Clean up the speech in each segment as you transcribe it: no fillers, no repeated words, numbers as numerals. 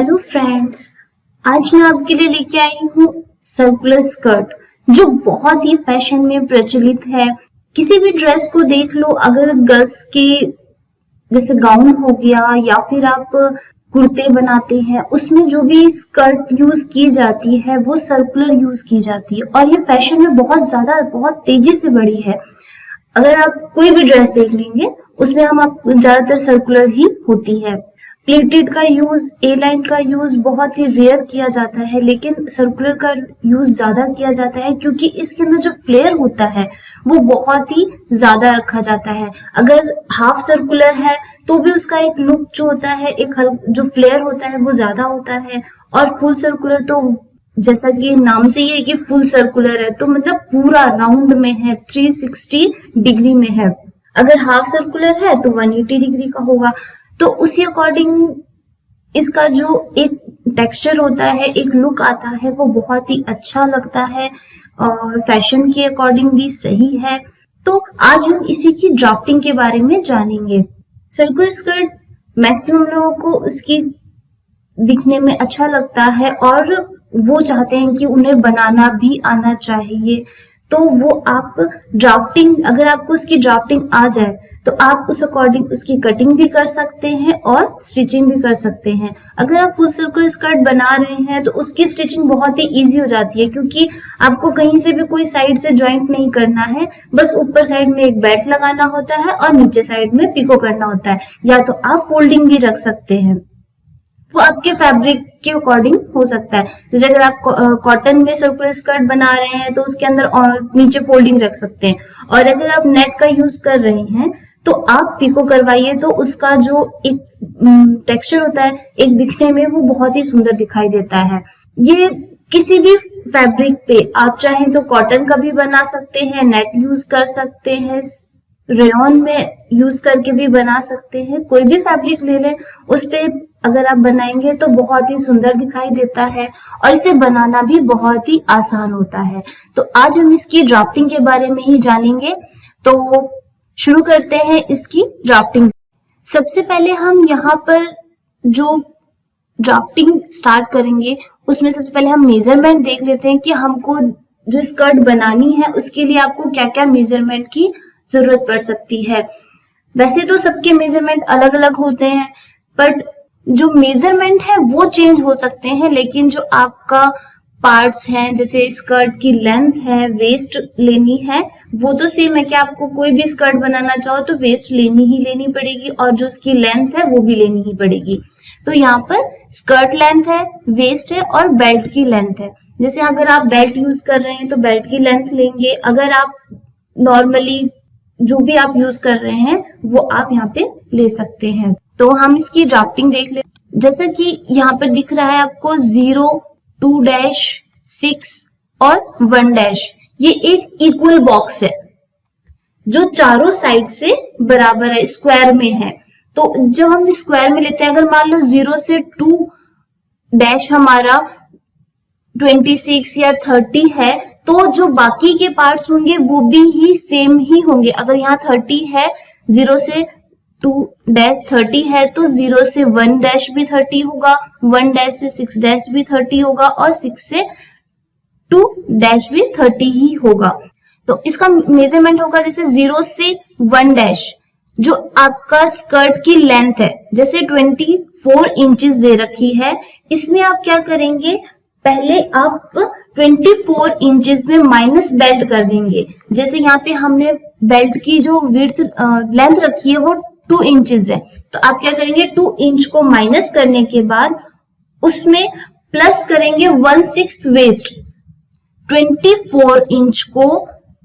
Hello friends, आज मैं आपके लिए लेके आई हूँ सर्कुलर स्कर्ट जो बहुत ही फैशन में प्रचलित है। किसी भी ड्रेस को देख लो, अगर गर्ल्स के जैसे गाउन हो गया या फिर आप कुर्ते बनाते हैं, उसमें जो भी स्कर्ट यूज की जाती है वो सर्कुलर यूज की जाती है और ये फैशन में बहुत तेजी से बढ़ी है। अगर आप कोई भी ड्रेस देख लेंगे उसमें आप ज्यादातर सर्कुलर ही होती है। प्लेटेड का यूज, ए लाइन का यूज बहुत ही रेयर किया जाता है, लेकिन सर्कुलर का यूज ज्यादा किया जाता है क्योंकि इसके अंदर जो फ्लेयर होता है वो बहुत ही ज्यादा रखा जाता है। अगर हाफ सर्कुलर है तो भी उसका एक लुक जो होता है, एक जो फ्लेयर होता है वो ज्यादा होता है। और फुल सर्कुलर तो जैसा कि नाम से ही है कि फुल सर्कुलर है, तो मतलब पूरा राउंड में है, 360 डिग्री में है। अगर हाफ सर्कुलर है तो 180 डिग्री का होगा। तो उसी अकॉर्डिंग इसका जो एक टेक्सचर होता है, एक लुक आता है, वो बहुत ही अच्छा लगता है और फैशन के अकॉर्डिंग भी सही है। तो आज हम इसी की ड्राफ्टिंग के बारे में जानेंगे। सर्कुलर स्कर्ट मैक्सिमम लोगों को उसकी दिखने में अच्छा लगता है और वो चाहते हैं कि उन्हें बनाना भी आना चाहिए। तो वो आप ड्राफ्टिंग, अगर आपको उसकी ड्राफ्टिंग आ जाए तो आप उस अकॉर्डिंग उसकी कटिंग भी कर सकते हैं और स्टिचिंग भी कर सकते हैं। अगर आप फुल सर्कुलर स्कर्ट बना रहे हैं तो उसकी स्टिचिंग बहुत ही इजी हो जाती है क्योंकि आपको कहीं से भी कोई साइड से ज्वाइंट नहीं करना है, बस ऊपर साइड में एक बेल्ट लगाना होता है और नीचे साइड में पिको करना होता है। या तो आप फोल्डिंग भी रख सकते हैं, वो आपके फैब्रिक के अकॉर्डिंग हो सकता है। जैसे अगर आप कॉटन में सर्कुलर स्कर्ट बना रहे हैं तो उसके अंदर और नीचे फोल्डिंग रख सकते हैं, और अगर आप नेट का यूज कर रहे हैं तो आप पिको करवाइए, तो उसका जो एक टेक्सचर होता है, एक दिखने में वो बहुत ही सुंदर दिखाई देता है। ये किसी भी फैब्रिक पे आप चाहें तो कॉटन का भी बना सकते हैं, नेट यूज कर सकते हैं, रेयॉन में यूज करके भी बना सकते हैं। कोई भी फैब्रिक ले लें, उस पे अगर आप बनाएंगे तो बहुत ही सुंदर दिखाई देता है और इसे बनाना भी बहुत ही आसान होता है। तो आज हम इसकी ड्राफ्टिंग के बारे में ही जानेंगे। तो शुरू करते हैं इसकी ड्राफ्टिंग। सबसे पहले हम यहाँ पर जो ड्राफ्टिंग स्टार्ट करेंगे उसमें सबसे पहले हम मेजरमेंट देख लेते हैं कि हमको जो स्कर्ट बनानी है उसके लिए आपको क्या क्या मेजरमेंट की जरूरत पड़ सकती है। वैसे तो सबके मेजरमेंट अलग अलग होते हैं, बट जो मेजरमेंट है वो चेंज हो सकते हैं, लेकिन जो आपका पार्ट्स हैं, जैसे स्कर्ट की लेंथ है, वेस्ट लेनी है, वो तो सेम है कि आपको कोई भी स्कर्ट बनाना चाहो तो वेस्ट लेनी ही लेनी पड़ेगी और जो उसकी लेंथ है वो भी लेनी ही पड़ेगी। तो यहाँ पर स्कर्ट लेंथ है, वेस्ट है और बेल्ट की लेंथ है। जैसे अगर आप बेल्ट यूज कर रहे हैं तो बेल्ट की लेंथ लेंगे, अगर आप नॉर्मली जो भी आप यूज कर रहे हैं वो आप यहाँ पे ले सकते हैं। तो हम इसकी ड्राफ्टिंग देख ले। जैसा कि यहाँ पर दिख रहा है आपको 0, 2 6 और 1 ये एक इक्वल बॉक्स है जो चारों साइड से बराबर है, स्क्वायर में है। तो जब हम स्क्वायर में लेते हैं, अगर मान लो 0 से 2 हमारा 26 या 30 है, तो जो बाकी के पार्ट्स होंगे वो भी ही सेम ही होंगे। अगर यहाँ 30 है, 0 से 2 30 है, तो 0 से 1 भी 30 होगा, 1 से 6 भी 30 होगा और 6 से 2 भी 30 ही होगा। तो इसका मेजरमेंट होगा जैसे 0 से 1 जो आपका स्कर्ट की लेंथ है, जैसे 24 इंचेस दे रखी है, इसमें आप क्या करेंगे, पहले आप 24 इंचेस में माइनस बेल्ट कर देंगे। जैसे यहाँ पे हमने बेल्ट की जो विड्थ लेंथ रखी है वो 2 इंचेस है, तो आप क्या करेंगे, 2 इंच को माइनस करने के बाद उसमें प्लस करेंगे 1/6 वेस्ट। 24 इंच को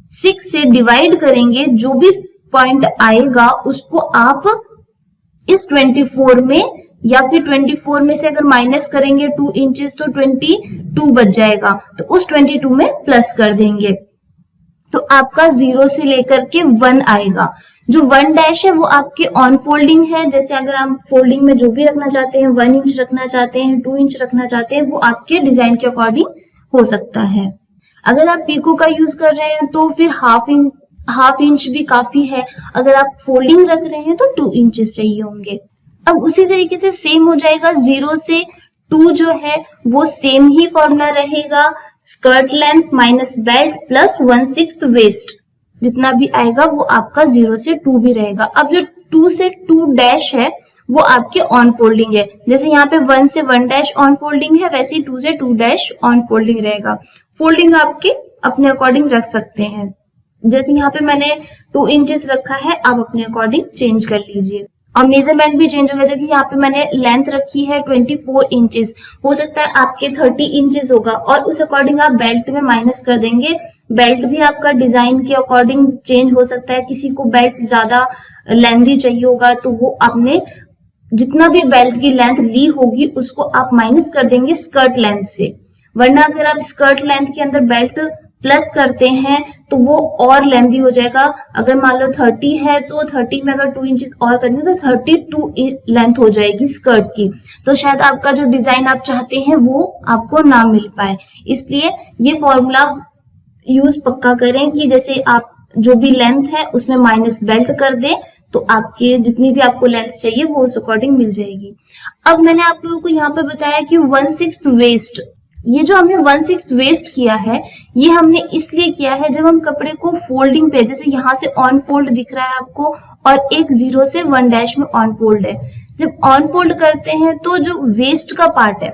6 से डिवाइड करेंगे, जो भी पॉइंट आएगा उसको आप इस 24 में, या फिर 24 में से अगर माइनस करेंगे 2 इंचेस तो 22 बच जाएगा, तो उस 22 में प्लस कर देंगे। तो आपका 0 से लेकर के 1 आएगा। जो 1 है वो आपके ऑन फोल्डिंग है। जैसे अगर आप फोल्डिंग में जो भी रखना चाहते हैं, 1 इंच रखना चाहते हैं, 2 इंच रखना चाहते हैं, वो आपके डिजाइन के अकॉर्डिंग हो सकता है। अगर आप पीको का यूज कर रहे हैं तो फिर हाफ इंच भी काफी है। अगर आप फोल्डिंग रख रहे हैं तो 2 इंचेस चाहिए होंगे। अब उसी तरीके से सेम हो जाएगा 0 से 2 जो है वो सेम ही फॉर्मूला रहेगा, skirt length minus belt plus 1/6 waist, जितना भी आएगा वो आपका 0 से 2 भी रहेगा। अब जो 2 से 2 डैश है वो आपके ऑन फोल्डिंग है, जैसे यहाँ पे 1 से 1 डैश ऑन फोल्डिंग है, वैसे ही 2 से 2 डैश ऑन फोल्डिंग रहेगा। फोल्डिंग आपके अपने अकॉर्डिंग रख सकते हैं, जैसे यहाँ पे मैंने 2 इंचेस रखा है, आप अपने अकॉर्डिंग चेंज कर लीजिए। और मेजरमेंट भी चेंज होगा, जैसे यहाँ पे मैंने लेंथ रखी है 24 इंचेस, हो सकता है आपके 30 इंचेस होगा, और उस अकॉर्डिंग आप बेल्ट में माइनस कर देंगे। बेल्ट भी आपका डिजाइन के अकॉर्डिंग चेंज हो सकता है, किसी को बेल्ट ज्यादा लेंथी चाहिए होगा तो वो आपने जितना भी बेल्ट की लेंथ ली होगी उसको आप माइनस कर देंगे स्कर्ट लेंथ से, वरना अगर आप स्कर्ट लेंथ के अंदर बेल्ट प्लस करते हैं तो वो और लेंथी हो जाएगा। अगर मान लो 30 है तो 30 में अगर 2 इंचेस और कर दें तो 32 लेंथ हो जाएगी स्कर्ट की, तो शायद आपका जो डिजाइन आप चाहते हैं वो आपको ना मिल पाए। इसलिए ये फॉर्मूला यूज पक्का करें कि जैसे आप जो भी लेंथ है उसमें माइनस बेल्ट कर दें तो आपके जितनी भी आपको लेंथ चाहिए वो उस अकॉर्डिंग मिल जाएगी। अब मैंने आप लोगों को यहाँ पे बताया कि 1/6 वेस्ट, ये जो हमने 1/6 वेस्ट किया है ये हमने इसलिए किया है जब हम कपड़े को फोल्डिंग पे, जैसे यहाँ से ऑन फोल्ड दिख रहा है आपको और एक 0 से 1 डैश में ऑन फोल्ड है, जब ऑन फोल्ड करते हैं तो जो वेस्ट का पार्ट है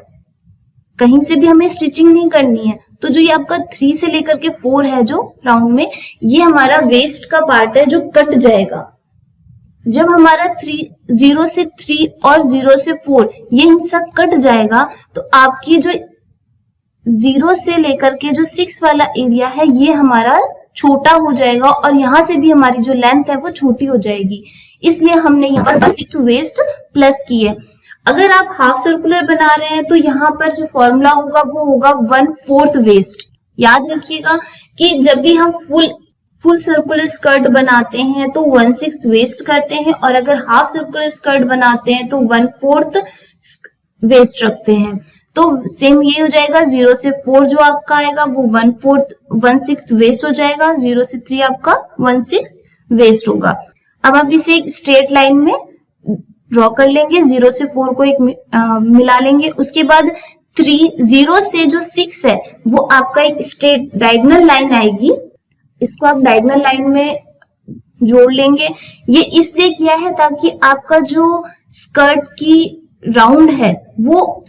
कहीं से भी हमें स्टिचिंग नहीं करनी है, तो जो ये आपका 3 से लेकर के 4 है जो राउंड में, ये हमारा वेस्ट का पार्ट है जो कट जाएगा। जब हमारा 0 से 3 और 0 से 4 ये हिस्सा कट जाएगा तो आपकी जो 0 से लेकर के जो 6 वाला एरिया है ये हमारा छोटा हो जाएगा और यहाँ से भी हमारी जो लेंथ है वो छोटी हो जाएगी, इसलिए हमने यहाँ पर 1/6 वेस्ट प्लस की है। अगर आप हाफ सर्कुलर बना रहे हैं तो यहाँ पर जो फॉर्मूला होगा वो होगा 1/4 वेस्ट। याद रखिएगा कि जब भी हम फुल सर्कुलर स्कर्ट बनाते हैं तो 1/6 वेस्ट करते हैं, और अगर हाफ सर्कुलर स्कर्ट बनाते हैं तो 1/4 वेस्ट रखते हैं। तो सेम ये हो जाएगा, 0 से 4 जो आपका आएगा वो 1/6 वेस्ट हो जाएगा, 0 से 3 आपका 1/6 वेस्ट होगा। अब आप इसे एक स्ट्रेट लाइन में ड्रॉ कर लेंगे, 0 से 4 को एक मिला लेंगे, उसके बाद 0 से जो 6 है वो आपका एक स्ट्रेट डायगोनल लाइन आएगी, इसको आप डायगोनल लाइन में जोड़ लेंगे। ये इसलिए किया है ताकि आपका जो स्कर्ट की राउंड है वो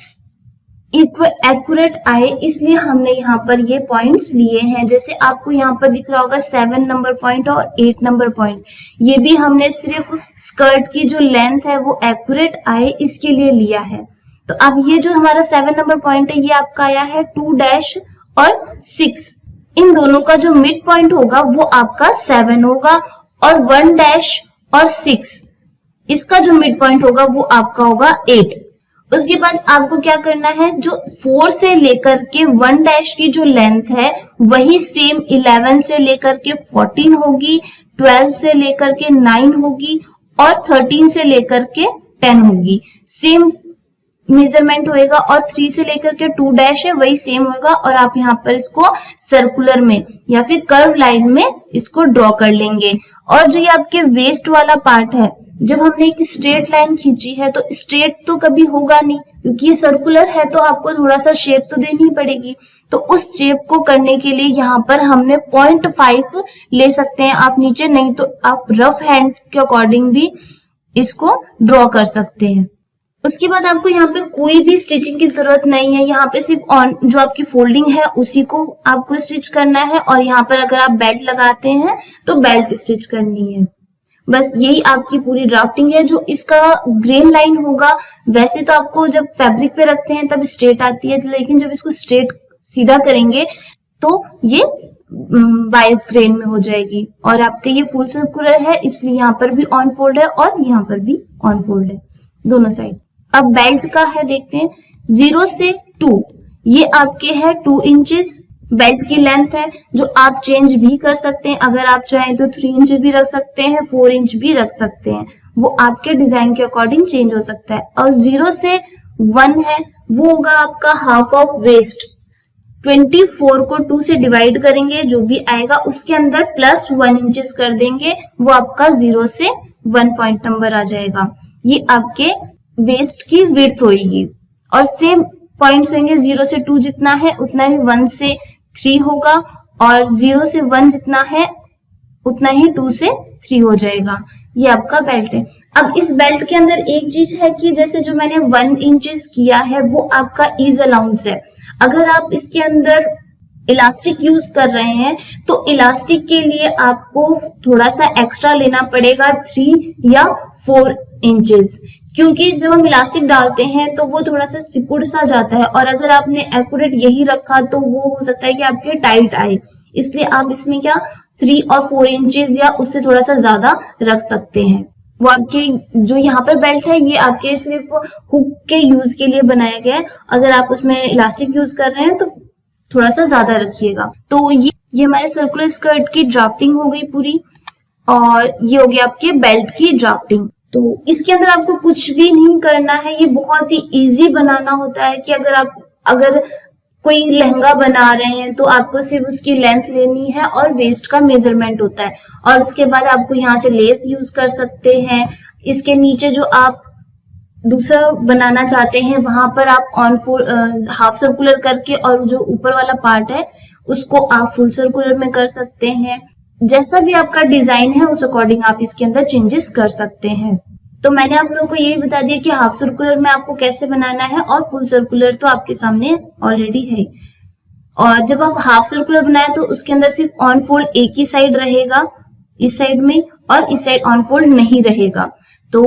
एक्यूरेट आए, इसलिए हमने यहाँ पर ये पॉइंट्स लिए हैं। जैसे आपको यहाँ पर दिख रहा होगा 7 नंबर पॉइंट और 8 नंबर पॉइंट, ये भी हमने सिर्फ स्कर्ट की जो लेंथ है वो एक्यूरेट आए इसके लिए लिया है। तो अब ये जो हमारा 7 नंबर पॉइंट है ये आपका आया है 2 डैश और 6, इन दोनों का जो मिड पॉइंट होगा वो आपका 7 होगा, और 1 डैश और 6 इसका जो मिड पॉइंट होगा वो आपका होगा 8। उसके बाद आपको क्या करना है, जो 4 से लेकर के 1 डैश की जो लेंथ है वही सेम 11 से लेकर के 14 होगी, 12 से लेकर के 9 होगी और 13 से लेकर के 10 होगी, सेम मेजरमेंट होएगा। और 3 से लेकर के 2 डैश है वही सेम होगा, और आप यहाँ पर इसको सर्कुलर में या फिर कर्व लाइन में इसको ड्रॉ कर लेंगे। और जो ये आपके वेस्ट वाला पार्ट है, जब हमने एक स्ट्रेट लाइन खींची है तो स्ट्रेट तो कभी होगा नहीं, क्योंकि ये सर्कुलर है तो आपको थोड़ा सा शेप तो देनी ही पड़ेगी। तो उस शेप को करने के लिए यहाँ पर हमने 0.5 ले सकते हैं आप नीचे, नहीं तो आप रफ हैंड के अकॉर्डिंग भी इसको ड्रॉ कर सकते हैं। उसके बाद आपको यहाँ पे कोई भी स्टिचिंग की जरूरत नहीं है, यहाँ पे सिर्फ ऑन जो आपकी फोल्डिंग है उसी को आपको स्टिच करना है, और यहाँ पर अगर आप बेल्ट लगाते हैं तो बेल्ट स्टिच करनी है। बस यही आपकी पूरी ड्राफ्टिंग है। जो इसका ग्रेन लाइन होगा, वैसे तो आपको जब फैब्रिक पे रखते हैं तब स्ट्रेट आती है, लेकिन जब इसको स्ट्रेट सीधा करेंगे तो ये बायस ग्रेन में हो जाएगी। और आपके ये फुल सर्कुलर है इसलिए यहाँ पर भी ऑन फोल्ड है और यहाँ पर भी ऑन फोल्ड है दोनों साइड। अब बेल्ट का है, देखते हैं 0 से 2 ये आपके है 2 इंचेस बेल्ट की लेंथ है, जो आप चेंज भी कर सकते हैं। अगर आप चाहें तो 3 इंच भी रख सकते हैं, 4 इंच भी रख सकते हैं, वो आपके डिजाइन के अकॉर्डिंग चेंज हो सकता है। और 0 से 1 है वो होगा आपका हाफ ऑफ वेस्ट। 24 को 2 से डिवाइड करेंगे, जो भी आएगा उसके अंदर प्लस 1 इंचेस कर देंगे, वो आपका 0 से 1 पॉइंट नंबर आ जाएगा। ये आपके वेस्ट की विड्थ होगी। और सेम पॉइंट्स होंगे, 0 से 2 जितना है उतना ही 1 से 3 होगा, और 0 से 1 जितना है उतना ही 2 से 3 हो जाएगा। ये आपका बेल्ट है। अब इस बेल्ट के अंदर एक चीज है कि जैसे जो मैंने 1 इंचेस किया है वो आपका ईज अलाउंस है। अगर आप इसके अंदर इलास्टिक यूज कर रहे हैं तो इलास्टिक के लिए आपको थोड़ा सा एक्स्ट्रा लेना पड़ेगा, 3 या 4 इंचेस, क्योंकि जब हम इलास्टिक डालते हैं तो वो थोड़ा सा सिकुड़ सा जाता है, और अगर आपने एक्यूरेट यही रखा तो वो हो सकता है कि आपके टाइट आए। इसलिए आप इसमें क्या 3 और 4 इंचेस या उससे थोड़ा सा ज्यादा रख सकते हैं। वो आपके जो यहाँ पर बेल्ट है ये आपके सिर्फ हुक के यूज के लिए बनाया गया है। अगर आप उसमें इलास्टिक यूज कर रहे हैं तो थोड़ा सा ज्यादा रखिएगा। तो ये हमारे सर्कुलर स्कर्ट की ड्राफ्टिंग हो गई पूरी, और ये हो गया आपके बेल्ट की ड्राफ्टिंग। तो इसके अंदर आपको कुछ भी नहीं करना है, ये बहुत ही इजी बनाना होता है कि अगर कोई लहंगा बना रहे हैं तो आपको सिर्फ उसकी लेंथ लेनी है और वेस्ट का मेजरमेंट होता है, और उसके बाद आपको यहाँ से लेस यूज कर सकते हैं। इसके नीचे जो आप दूसरा बनाना चाहते हैं वहां पर आप हाफ सर्कुलर करके, और जो ऊपर वाला पार्ट है उसको आप फुल सर्कुलर में कर सकते हैं। जैसा भी आपका डिजाइन है उस अकॉर्डिंग आप इसके अंदर चेंजेस कर सकते हैं। तो मैंने आप लोगों को ये बता दिया कि हाफ सर्कुलर में आपको कैसे बनाना है, और फुल सर्कुलर तो आपके सामने ऑलरेडी है। और जब आप हाफ सर्कुलर बनाए तो उसके अंदर सिर्फ ऑन फोल्ड एक ही साइड रहेगा इस साइड में, और इस साइड ऑन फोल्ड नहीं रहेगा। तो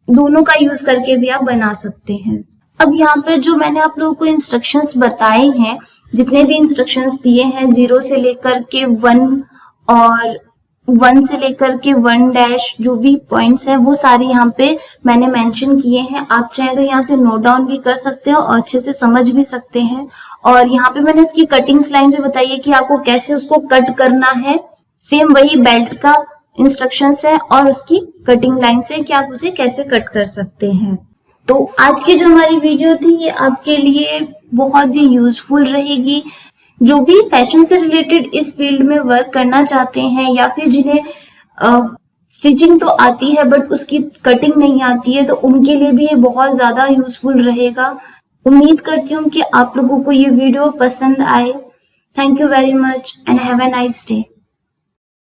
दोनों का यूज करके भी आप बना सकते हैं। अब यहाँ पे जो मैंने आप लोगों को इंस्ट्रक्शंस बताए हैं, जितने भी इंस्ट्रक्शंस दिए हैं 0 से लेकर के 1 और 1 से लेकर के 1 जो भी पॉइंट्स हैं वो सारे यहाँ पे मैंने मेंशन किए हैं। आप चाहे तो यहाँ से नोट डाउन भी कर सकते हो और अच्छे से समझ भी सकते हैं। और यहाँ पे मैंने इसकी कटिंग लाइन भी बताई है कि आपको कैसे उसको कट करना है। सेम वही बेल्ट का इंस्ट्रक्शंस है और उसकी कटिंग लाइन से कि आप उसे कैसे कट कर सकते हैं। तो आज की जो हमारी वीडियो थी ये आपके लिए बहुत ही यूजफुल रहेगी। जो भी फैशन से रिलेटेड इस फील्ड में वर्क करना चाहते हैं, या फिर जिन्हें स्टिचिंग तो आती है बट उसकी कटिंग नहीं आती है, तो उनके लिए भी ये बहुत ज्यादा यूजफुल रहेगा। उम्मीद करती हूँ कि आप लोगों को ये वीडियो पसंद आए। Thank you very much and have a nice day.